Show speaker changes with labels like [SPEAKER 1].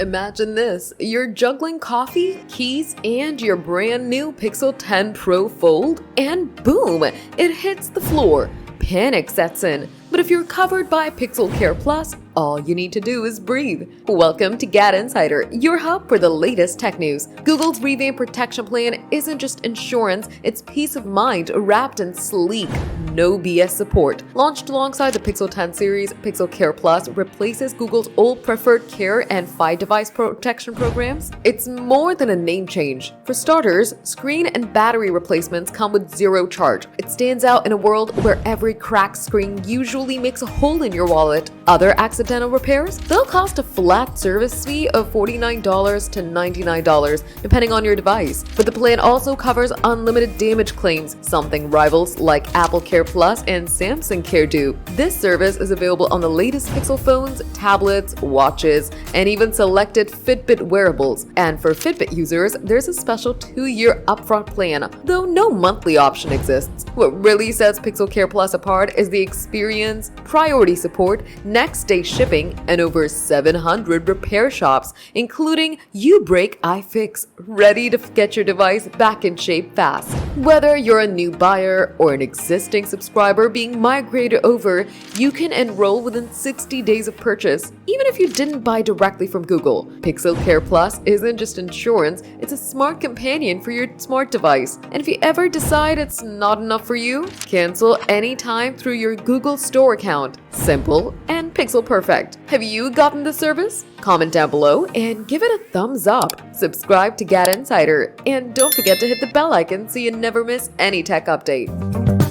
[SPEAKER 1] Imagine this, you're juggling coffee, keys, and your brand new Pixel 10 Pro Fold, and boom, it hits the floor. Panic sets in. But if you're covered by Pixel Care Plus, all you need to do is breathe. Welcome to GadInsider, your hub for the latest tech news. Google's revamped protection plan isn't just insurance, it's peace of mind wrapped in sleek, no BS support. Launched alongside the Pixel 10 series, Pixel Care Plus replaces Google's old Preferred Care and 5-device protection programs. It's more than a name change. For starters, screen and battery replacements come with zero charge. It stands out in a world where every cracked screen usually makes a hole in your wallet. Other accidental repairs? They'll cost a flat service fee of $49 to $99, depending on your device. But the plan also covers unlimited damage claims, something rivals like Apple Care Plus and Samsung Care do. This service is available on the latest Pixel phones, tablets, watches, and even selected Fitbit wearables. And for Fitbit users, there's a special 2-year upfront plan, though no monthly option exists. What really sets Pixel Care Plus apart is the experience, priority support, next-day shipping, and over 700 repair shops, including You Break, I Fix, ready to get your device back in shape fast. Whether you're a new buyer or an existing subscriber being migrated over, you can enroll within 60 days of purchase, even if you didn't buy directly from Google. Pixel Care Plus isn't just insurance, it's a smart companion for your smart device. And if you ever decide it's not enough for you, cancel anytime through your Google Store account. Simple and pixel perfect. Have you gotten the service? Comment down below and give it a thumbs up. Subscribe to GadInsider and don't forget to hit the bell icon so you never miss any tech update.